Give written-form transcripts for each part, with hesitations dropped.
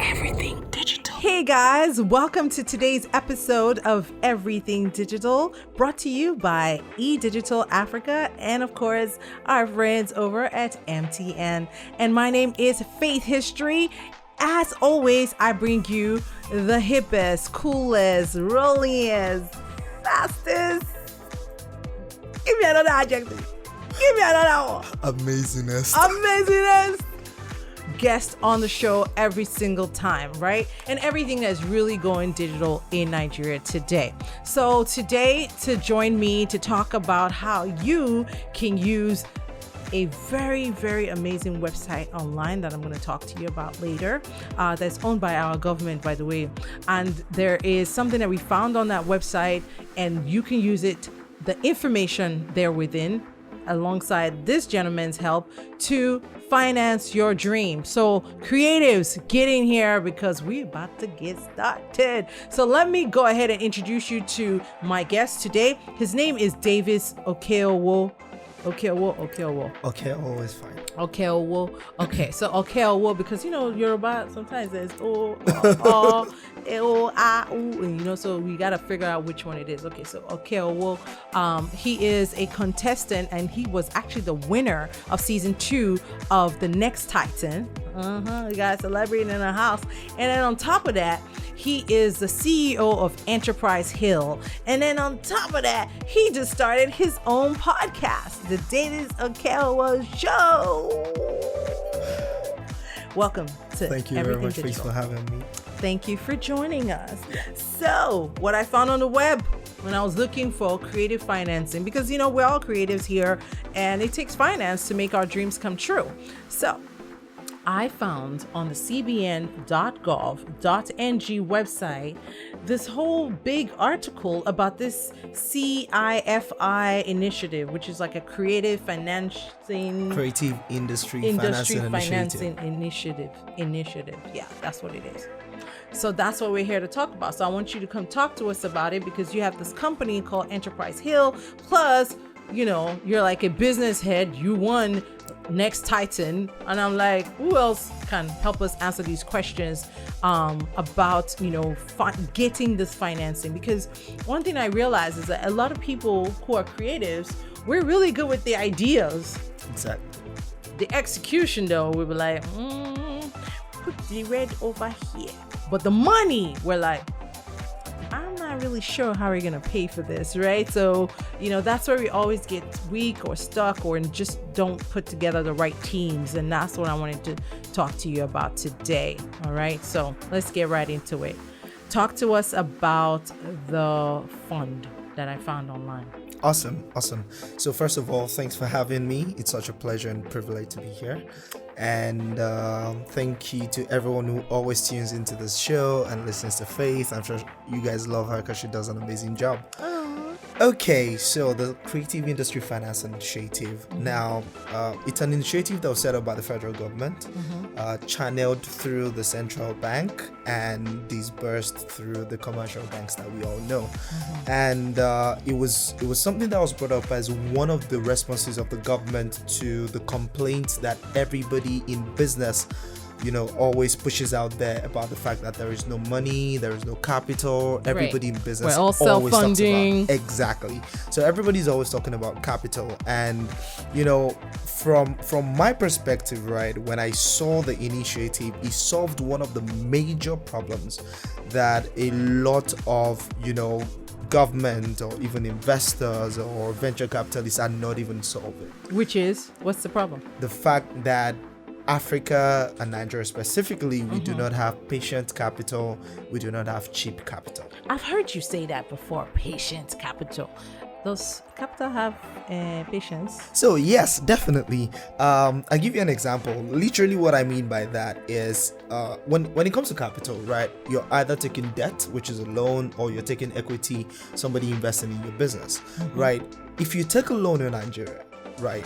Everything Digital. Hey guys, welcome to today's episode of Everything Digital, brought to you by eDigital Africa and of course our friends over at MTN. And my name is Faith History. As always, I bring you the hippest, coolest, rolliest, fastest. Give me another adjective. Give me another one. Amazingest guest on the show every single time, right? And everything that's really going digital in Nigeria today. So today, to join me to talk about how you can use a very, very amazing website online that I'm going to talk to you about later, that's owned by our government, by the way. And there is something that we found on that website, and you can use it, the information there within, alongside this gentleman's help, to finance your dream. So creatives, get in here because we're about to get started. So let me go ahead and introduce you to my guest today. His name is Davies Okeowo. Okeowo is fine. Okeowo. Okay, so Okeowo, because Yoruba sometimes there's so we gotta figure out which one it is. Okay, so Okeowo, he is a contestant, and he was actually the winner of season 2 of The Next Titan. We got a celebrity in our house, and then on top of that, he is the CEO of Enterprise Hill, and then on top of that, he just started his own podcast, the Davies Okeowo Show. Welcome to Thank you Everything very much, Digital. Faith, for having me. Thank you for joining us. So, what I found on the web when I was looking for creative financing, because we're all creatives here, and it takes finance to make our dreams come true. So, I found on the cbn.gov.ng website this whole big article about this Cifi initiative, which is like a creative Industry Financing Initiative. Yeah, that's what it is. So that's what we're here to talk about. So I want you to come talk to us about it, because you have this company called Enterprise Hill. Plus, you're like a business head. You won Next Titan, and I'm like, who else can help us answer these questions about getting this financing? Because one thing I realize is that a lot of people who are creatives, we're really good with the ideas. Exactly. The execution, though, we were like, put the red over here. But the money, we're like, I'm not really sure how we're gonna pay for this, right? So, that's where we always get weak or stuck, or just don't put together the right teams. And that's what I wanted to talk to you about today. All right, so let's get right into it. Talk to us about the fund that I found online. Awesome. So first of all, thanks for having me. It's such a pleasure and privilege to be here. And thank you to everyone who always tunes into this show and listens to Faith. I'm sure you guys love her because she does an amazing job. Okay, so the Creative Industry Finance Initiative. Now, it's an initiative that was set up by the federal government, channeled through the central bank, and disbursed through the commercial banks that we all know. And it was something that was brought up as one of the responses of the government to the complaints that everybody in business always pushes out there about the fact that there is no money, there is no capital. Everybody in business we're all self-funding. Exactly. So everybody's always talking about capital. And from my perspective, right, when I saw the initiative, it solved one of the major problems that a lot of government or even investors or venture capitalists are not even solving. Which is, what's the problem? The fact that Africa and Nigeria specifically, we do not have patient capital. We do not have cheap capital. I've heard you say that before, patient capital. Does capital have patience? So yes, definitely. I'll give you an example. Literally what I mean by that is when it comes to capital, right, you're either taking debt, which is a loan, or you're taking equity, somebody investing in your business, right? If you take a loan in Nigeria, right,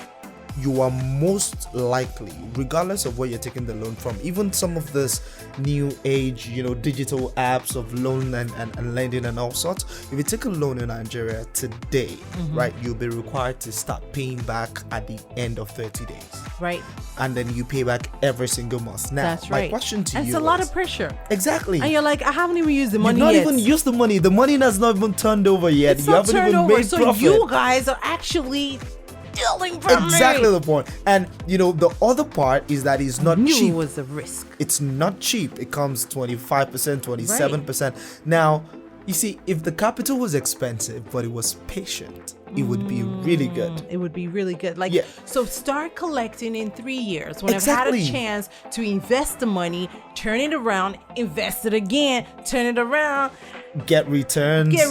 you are most likely, regardless of where you're taking the loan from, even some of this new age, digital apps of loan and lending and all sorts, if you take a loan in Nigeria today, right, you'll be required to start paying back at the end of 30 days. Right. And then you pay back every single month. Now, That's right. my question to you It's a lot of pressure. Exactly. And you're like, I haven't even used the money You've yet. not even used the money. The money has not even turned over yet. It's You not haven't turned even over. made So profit. you guys are actually stealing from Exactly me. the point. And the other part is that it's not Knew cheap. it was a risk. It's not cheap. It comes 25%, 27%. Now, you see, if the capital was expensive but it was patient, it would be really good. It would be really good. Yeah. So start collecting in 3 years. When Exactly. I've had a chance to invest the money, turn it around, invest it again, turn it around, Get returns. Get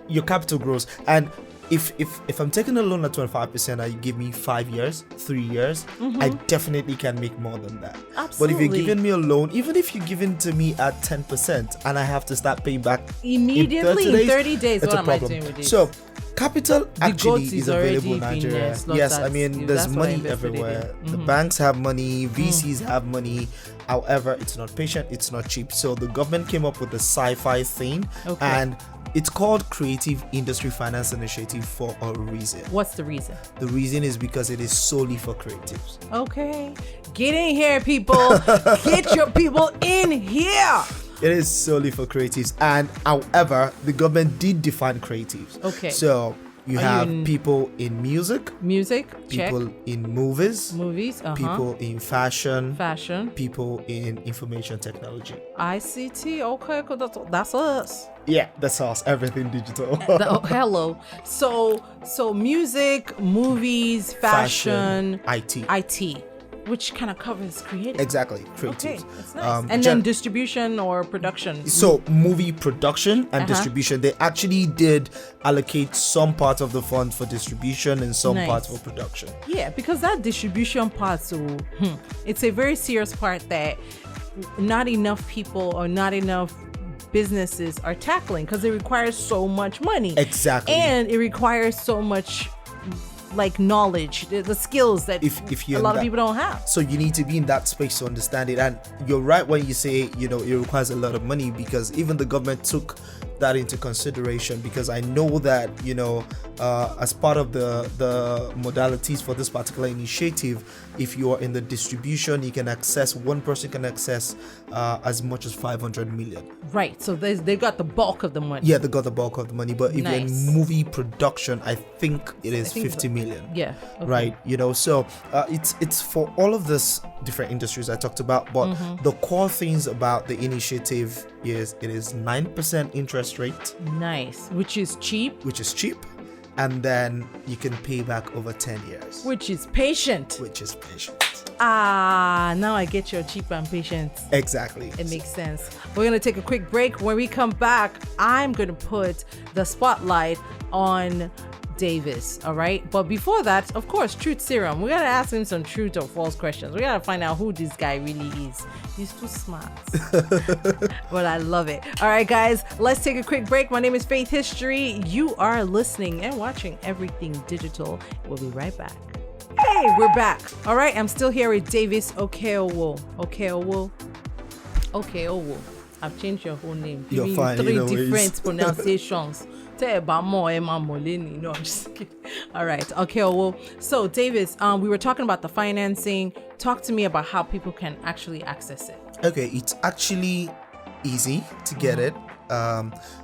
Your capital grows. And if I'm taking a loan at 25% and you give me 5 years, 3 years, I definitely can make more than that. Mm-hmm. Absolutely. But if you're giving me a loan, even if you're giving to me at 10% and I have to start paying back Immediately in 30 days, it's what a am I problem. doing with this? So capital actually goat is is available in already been, Nigeria. slaughtered. Yes, I mean there's That's what I money invested in. everywhere. The banks have money, VCs have money. However, it's not patient, it's not cheap. So the government came up with the Cifi thing, Okay. and it's called Creative Industry Finance Initiative for a reason. What's the reason? The reason is because it is solely for creatives. Okay. Get in here, people. Get your people in here. It is solely for creatives, and however, the government did define creatives. Okay. So you Are have you in people in music, music? Check. people in movies, Movies? people in fashion, Fashion. people in information technology. ICT. Okay, cool. That's us. Yeah, that's us. Everything digital. Hello. So music, movies, fashion, IT, which kind of covers creative. Exactly, creatives. Okay, that's nice. And then distribution or production. So movie production and Uh-huh. distribution, they actually did allocate some part of the fund for distribution and some Nice. part for production. Yeah, because that distribution part, it's a very serious part that not enough people or not enough businesses are tackling because it requires so much money. Exactly. And it requires so much knowledge, the skills that If a you're lot in of that- people don't have. So you need to be in that space to understand it. And you're right when you say, it requires a lot of money, because even the government took that into consideration, because I know that, as part of the modalities for this particular initiative, if you are in the distribution, one person can access as much as 500 million. Right. So they've got the bulk of the money. Yeah, they got the bulk of the money. But if you're Nice. in movie production, I think it is 50 million. Yeah. Okay. Right, so it's for all of this different industries I talked about, but the core things about the initiative is it is 9% interest rate, Nice. Which is cheap, which is cheap, and then you can pay back over 10 years, which is patient. which is patient. Now I get your cheap and patient. Exactly. It makes sense. We're going to take a quick break. When we come back, I'm going to put the spotlight on Davies, all right? But before that, of course, truth serum. We got to ask him some truth or false questions. We got to find out who this guy really is. He's too smart. But I love it. All right, guys, let's take a quick break. My name is Faith History. You are listening and watching Everything Digital. We'll be right back. Hey, we're back. All right, I'm still here with Davies Okeowo. Okeowo. I've changed your whole name. You're Giving fine, you 3 either ways. different pronunciations. Tell about more Emma Molini. No, I'm just kidding. All right. Okay. Well, so Davies, we were talking about the financing. Talk to me about how people can actually access it. Okay, it's actually easy to get it.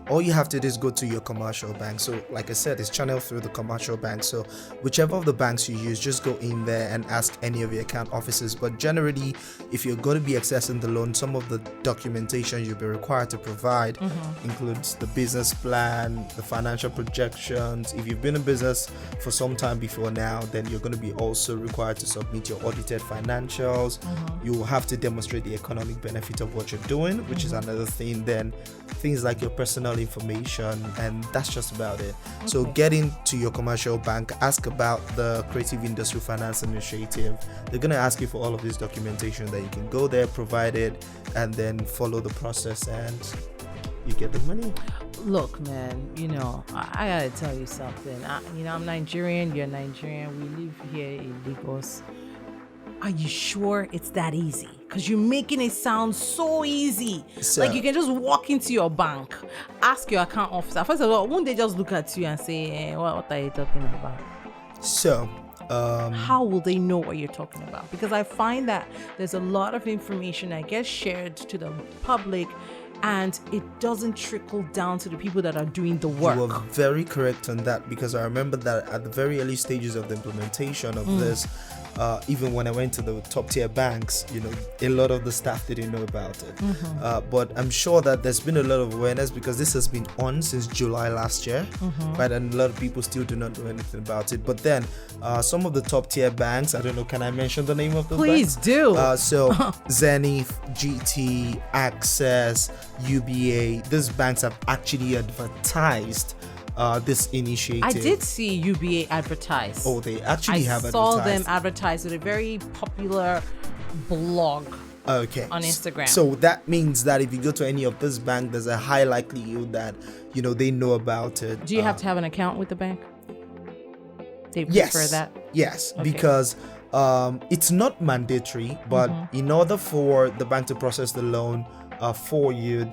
All you have to do is go to your commercial bank. So like I said, it's channeled through the commercial bank. So whichever of the banks you use, just go in there and ask any of your account officers. But generally, if you're going to be accessing the loan, some of the documentation you'll be required to provide includes the business plan, the financial projections. If you've been in business for some time before now, then you're going to be also required to submit your audited financials. You will have to demonstrate the economic benefit of what you're doing, which is another thing. Then things like your personal information, and that's just about it. So get into your commercial bank, ask about the Creative Industry Finance Initiative. They're going to ask you for all of this documentation that you can go there, provide it, and then follow the process, and you get the money. Look, man, I gotta tell you something. I'm Nigerian, you're Nigerian, we live here in Lagos. Are you sure it's that easy? Because you're making it sound so easy. So, like you can just walk into your bank, ask your account officer. First of all, won't they just look at you and say, what are you talking about? So, how will they know what you're talking about? Because I find that there's a lot of information that gets shared to the public and it doesn't trickle down to the people that are doing the work. You are very correct on that, because I remember that at the very early stages of the implementation of this, even when I went to the top tier banks, a lot of the staff didn't know about it. But I'm sure that there's been a lot of awareness, because this has been on since July last year, right? And a lot of people still do not know anything about it. But then some of the top tier banks, I don't know, can I mention the name of the Please banks? do. So Zenith, GT, Access, UBA, these banks have actually advertised this initiative. I did see UBA advertise. Oh, they actually have advertised. I saw them advertise with a very popular blog. Okay. On Instagram. So that means that if you go to any of this bank, there's a high likelihood that they know about it. Do you have to have an account with the bank? They yes. prefer that? Yes, Okay. because it's not mandatory, but in order for the bank to process the loan for you,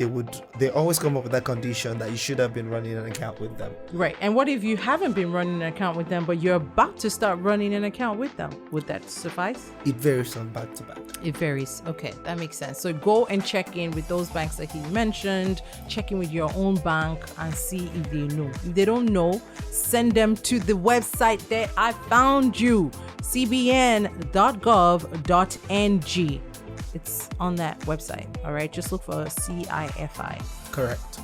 they always come up with that condition that you should have been running an account with them. Right. And what if you haven't been running an account with them, but you're about to start running an account with them? Would that suffice? It varies from bank to bank. It varies. Okay, that makes sense. So go and check in with those banks that he mentioned, check in with your own bank and see if they know. If they don't know, send them to the website that I found you, cbn.gov.ng. It's on that website. All right, just look for CIFI. Correct.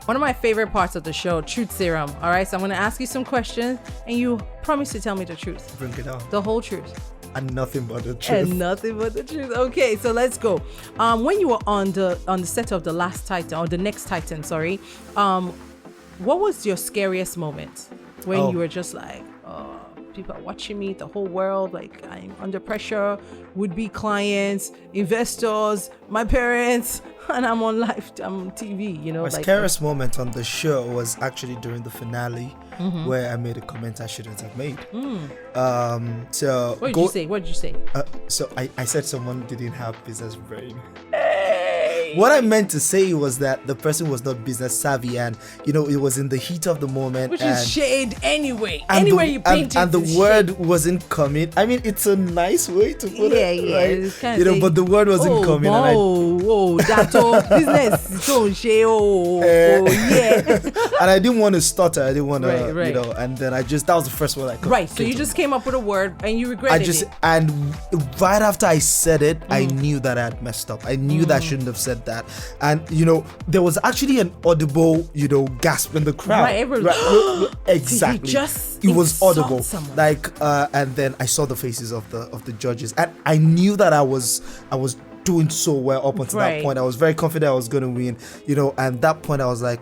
One of my favorite parts of the show, Truth Serum. All right, so I'm going to ask you some questions and you promise to tell me the truth. Bring it on. The whole truth. And nothing but the truth. And nothing but the truth. Okay, so let's go. When you were on the set of the last Titan, or the next Titan, sorry, what was your scariest moment when you were just like, people are watching me, the whole world, like I'm under pressure, would-be clients, investors, my parents, and I'm on live, I'm on TV, My scariest moment on the show was actually during the finale, where I made a comment I shouldn't have made. So what did you say? So I said someone didn't have business brain. What I meant to say was that the person was not business savvy, and it was in the heat of the moment, which is shade anyway. And anywhere you paint it, and the word wasn't coming. I mean, it's a nice way to put it, right? It's kind of but the word wasn't coming. Business, yeah. And I didn't want to stutter. I didn't want to, Right. And then that was the first word I could. Right. So you just came up with a word and you regretted it. And right after I said it, I knew that I had messed up. I knew that I shouldn't have said that. And there was actually an audible gasp in the crowd. Right, exactly. It was audible. Someone. And then I saw the faces of the judges, and I knew that I was doing so well up until that point. I was very confident I was going to win, and that point I was like,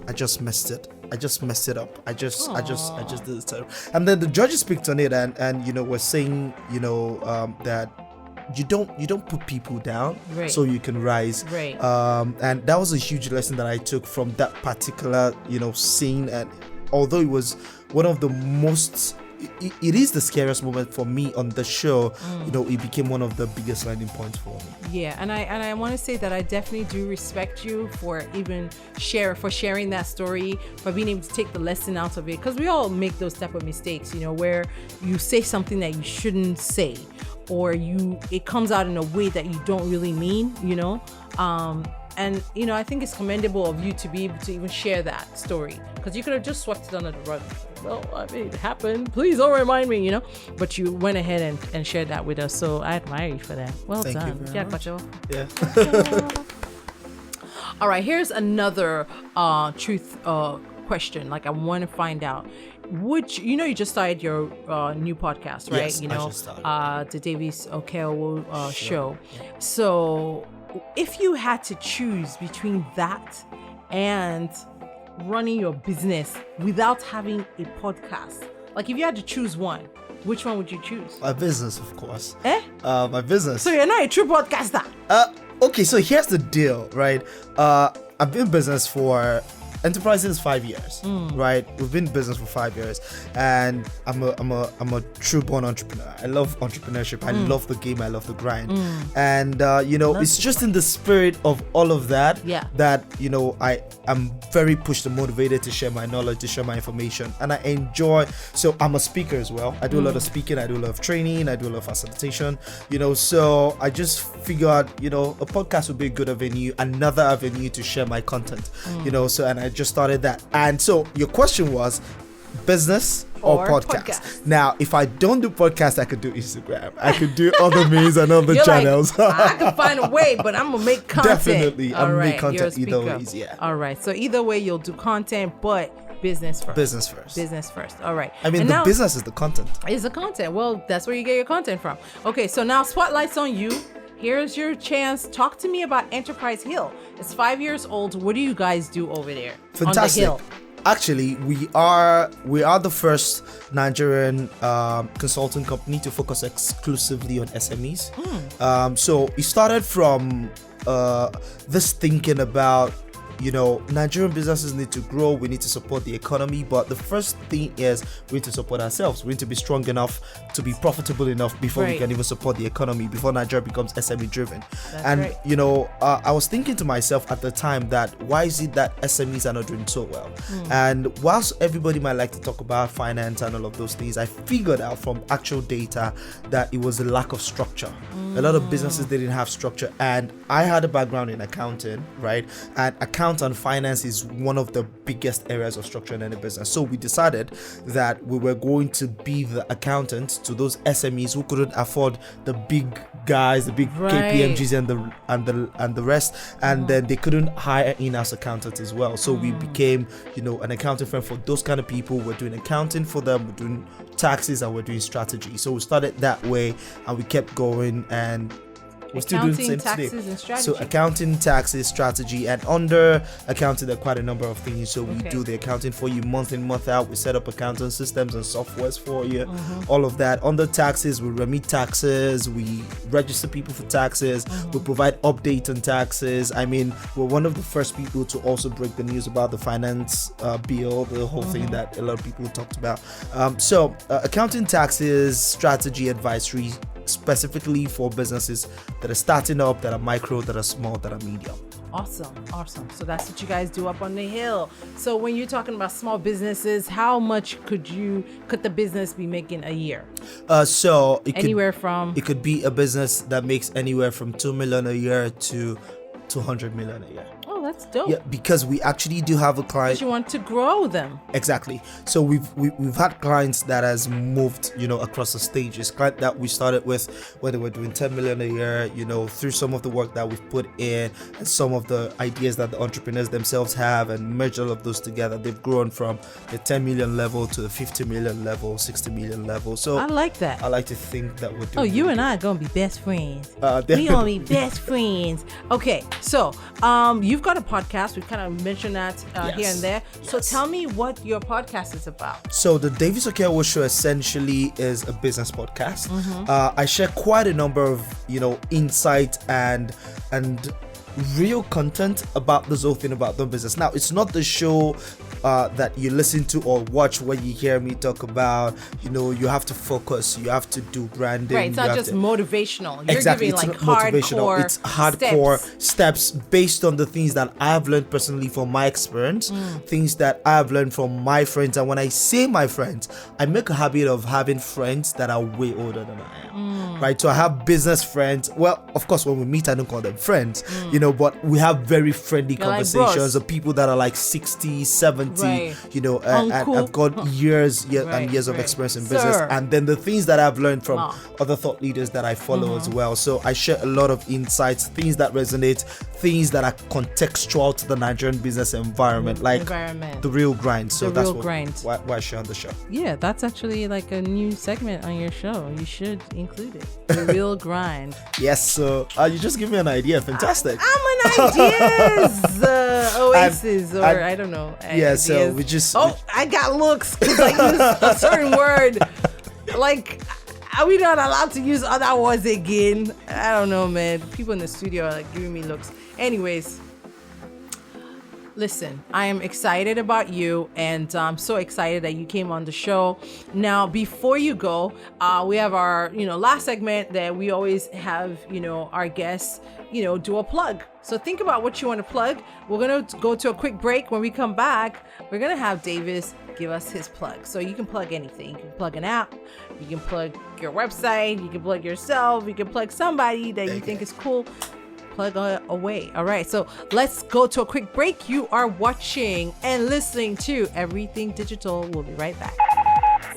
I just messed it. I just messed it up. I just did it terrible. And then the judges picked on it and were saying, that you don't put people down, so you can rise. Right. And that was a huge lesson that I took from that particular, scene. And although it was one of the most, it is the scariest moment for me on the show, it became one of the biggest learning points for me. Yeah, and I want to say that I definitely do respect you for sharing that story, for being able to take the lesson out of it, because we all make those type of mistakes, where you say something that you shouldn't say, or it comes out in a way that you don't really mean, and I think it's commendable of you to be able to even share that story, because you could have just swept it under the rug. Well, I mean, it happened. Please don't remind me, But you went ahead and shared that with us, so I admire you for that. Well Thank done. you very much. Yeah. All right, here's another truth question. Like, I want to find out. Would you just started your new podcast, right? Yes, I just started. The Davies Okeowo show. Yeah. So, if you had to choose between that and running your business without having a podcast, like if you had to choose one, which one would you choose? My business, of course. My business. So you're not a true podcaster. Okay, so here's the deal, right? I've been in business for enterprises 5 years, right? We've been in business for 5 years, and I'm a true born entrepreneur. I love entrepreneurship. I love the game. I love the grind, and it's just in the spirit of all of that that I'm very pushed and motivated to share my knowledge, to share my information, and I enjoy. So I'm a speaker as well. I do a lot of speaking. I do a lot of training. I do a lot of facilitation. So I just figured, a podcast would be a good avenue, another avenue to share my content. And I just started that. And so your question was business or podcast. Now, if I don't do podcast, I could do Instagram. I could do other means and other channels. I can find a way, but I'm gonna make content. Definitely, I'm gonna make content either ways. Yeah. All right. So either way, you'll do content, but business first. Business first. All right. I mean, the business is the content. Is the content. Well, that's where you get your content from. Okay. So now spotlight's on you. Here's your chance. Talk to me about Enterprise Hill. It's 5 years old. What do you guys do over there? Fantastic. On the Hill? Actually, we are the first Nigerian consulting company to focus exclusively on SMEs. So it started from this thinking about, Nigerian businesses need to grow. We need to support the economy. But the first thing is we need to support ourselves. We need to be strong enough to be profitable enough before we can even support the economy, before Nigeria becomes SME driven. I was thinking to myself at the time that why is it that SMEs are not doing so well? And whilst everybody might like to talk about finance and all of those things, I figured out from actual data that it was a lack of structure. A lot of businesses didn't have structure. And I had a background in accounting, right? And accounting and finance is one of the biggest areas of structure in any business. So we decided that we were going to be the accountants to those SMEs who couldn't afford the big guys, the big KPMGs and the rest, and then they couldn't hire in-house accountants as well. So we became, an accounting firm for those kind of people. We're doing accounting for them, we're doing taxes, and we're doing strategy. So we started that way, and we kept going, and we're still doing the same today. And strategy. So accounting, taxes, strategy, and under accounting there are quite a number of things. So we do the accounting for you month in, month out. We set up accounting systems and softwares for you. All of that. Under taxes, we remit taxes. We register people for taxes. We provide update on taxes. I mean, we're one of the first people to also break the news about the finance bill, the whole thing that a lot of people talked about. So accounting, taxes, strategy, advisory, specifically for businesses that are starting up, that are micro, that are small, that are medium. Awesome. So that's what you guys do up on the hill. So when you're talking about small businesses, how much could the business be making a year? So it could be a business that makes anywhere from 2 million a year to 200 million a year. Oh, that's dope. Yeah, because we actually do have a client. But you want to grow them. Exactly. So we've had clients that has moved, across the stages. Client that we started with when they were doing 10 million a year, through some of the work that we've put in and some of the ideas that the entrepreneurs themselves have, and merge all of those together. They've grown from the 10 million level to the 50 million level, 60 million level. So I like that. I like to think that we're doing. Oh, you and I are gonna be best friends. We gonna be best friends. Okay, so you've got a podcast. We kind of mentioned that here and there. So tell me what your podcast is about. So the Davies Okeowo Show essentially is a business podcast. I share quite a number of insight and real content about this whole thing about doing business. Now, it's not the show that you listen to or watch when you hear me talk about, you have to focus, you have to do branding. Right, it's not just motivational. You're exactly, giving it's not motivational. It's hardcore steps based on the things that I've learned personally from my experience, things that I've learned from my friends. And when I say my friends, I make a habit of having friends that are way older than I am. Right, so I have business friends. Well, of course, when we meet, I don't call them friends, but we have very friendly conversations of people that are like 60, 70, and I've got years and years of experience in business. And then the things that I've learned from other thought leaders that I follow as well. So I share a lot of insights, things that resonate, things that are contextual to the Nigerian business environment, like the real grind. So that's why I share on the show. Yeah, that's actually like a new segment on your show. You should include it. The real grind. Yes, so you just give me an idea. Fantastic. I'm an ideas oasis, or I don't know. Yeah, so we just. I got looks because I used a certain word. Like, are we not allowed to use other words again? I don't know, man. People in the studio are like giving me looks. Anyways, Listen, I am excited about you, and I'm so excited that you came on the show. Now, before you go, we have our, last segment that we always have, our guests, do a plug. So think about what you want to plug. We're going to go to a quick break. When we come back, we're going to have Davis give us his plug. So you can plug anything. You can plug an app. You can plug your website. You can plug yourself. You can plug somebody that you think is cool. Plug away. All right, so let's go to a quick break. You are watching and listening to Everything Digital. We'll be right back.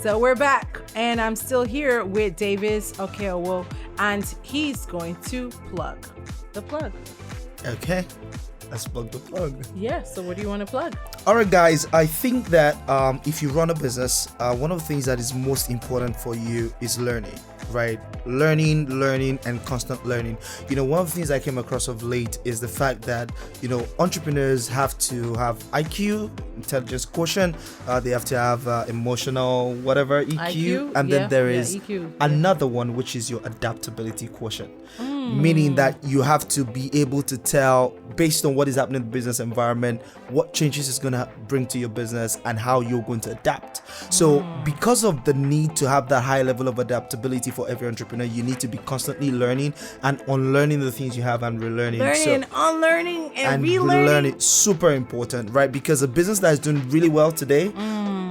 So we're back, and I'm still here with Davies Okeowo, and he's going to plug the plug. Okay, let's plug the plug. Yeah, so what do you want to plug? All right, guys, I think that if you run a business, one of the things that is most important for you is learning, right? Learning, and constant learning. One of the things I came across of late is the fact that, entrepreneurs have to have IQ, intelligence quotient, they have to have emotional, whatever, EQ, and then there is EQ. Another one, which is your adaptability quotient. Meaning that you have to be able to tell, based on what is happening in the business environment, what changes it's going to bring to your business and how you're going to adapt. So because of the need to have that high level of adaptability for every entrepreneur, you need to be constantly learning and unlearning the things you have and relearning. Unlearning, and relearning. Super important, right? Because a business that is doing really well today,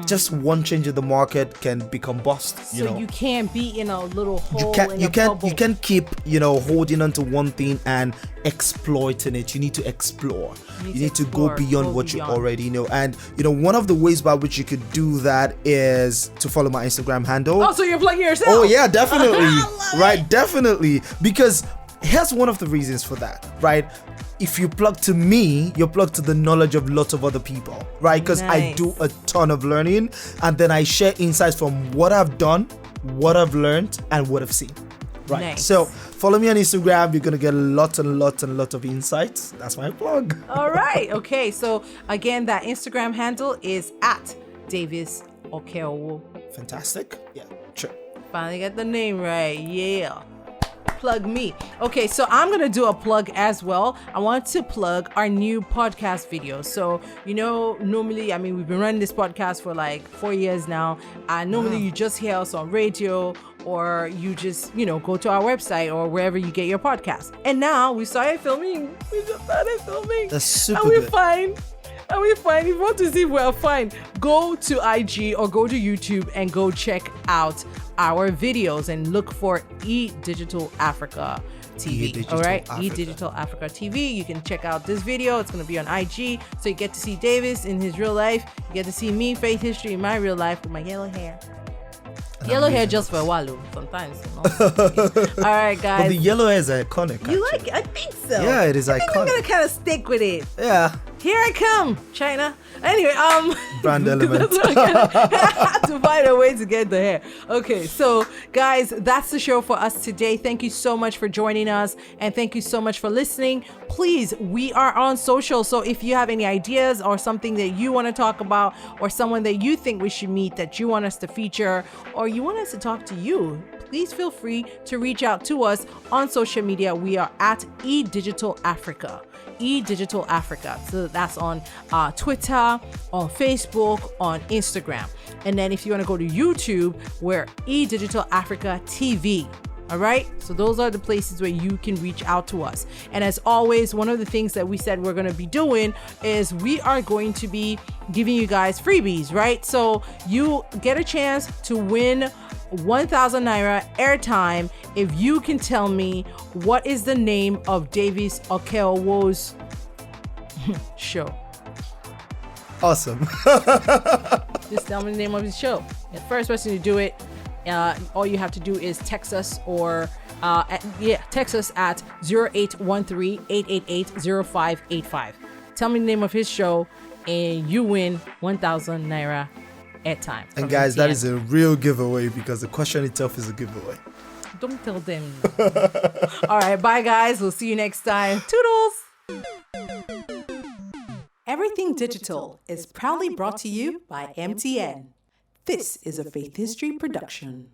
just one change in the market can become bust. So you can't be in a little hole. You can't keep holding on to one thing and exploiting it. You need to explore. You need to go beyond what you already know. And one of the ways by which you could do that is to follow my Instagram handle. Oh, so you're plugging yourself? Oh yeah, definitely. Right, definitely. Because here's one of the reasons for that, right? If you plug to me, you're plugged to the knowledge of lots of other people, right? Because I do a ton of learning, and then I share insights from what I've done, what I've learned, and what I've seen. Right. Nice. So follow me on Instagram. You're gonna get lots of insights. That's my plug. All right. Okay. So again, that Instagram handle is at Davies Okeowo. Fantastic. Yeah. Sure. Finally got the name right. Yeah. Plug me. Okay, so I'm gonna do a plug as well. I want to plug our new podcast video. So normally, we've been running this podcast for like 4 years now, and normally you just hear us on radio, or you just go to our website or wherever you get your podcast. And now we started filming. That's super and we're good. fine. And we're fine. If you want to see if we're fine, go to IG or go to YouTube and go check out our videos and look for eDigital Africa TV. All right, eDigital Africa TV. You can check out this video. It's going to be on IG. So you get to see Davis in his real life. You get to see me, Faith History, in my real life with my yellow hair. Yellow hair just for a while, sometimes. All right, guys. But the yellow hair is iconic. You like it? I think so. Yeah, it is iconic. I'm gonna kind of stick with it. Yeah. Here I come, China. Anyway, brand element. I had to find a way to get the hair. Okay, so guys, that's the show for us today. Thank you so much for joining us, and thank you so much for listening. Please, we are on social, so if you have any ideas or something that you want to talk about, or someone that you think we should meet that you want us to feature, or you want us to talk to you, please feel free to reach out to us on social media. We are at eDigital Africa. eDigital Africa. So that's on Twitter, on Facebook, on Instagram. And then if you want to go to YouTube, we're eDigital Africa TV. All right. So those are the places where you can reach out to us. And as always, one of the things that we said we're going to be doing is we are going to be giving you guys freebies, right? So you get a chance to win 1,000 Naira airtime if you can tell me what is the name of Davies Okeowo's show. Awesome. Just tell me the name of his show. The first person to do it, all you have to do is text us or text us at 0813-888-0585. Tell me the name of his show and you win 1,000 Naira airtime. And guys, that is a real giveaway because the question itself is a giveaway. Don't tell them. All right, bye guys. We'll see you next time. Toodles. Everything Digital is proudly brought to you by MTN. This is a Faith History production.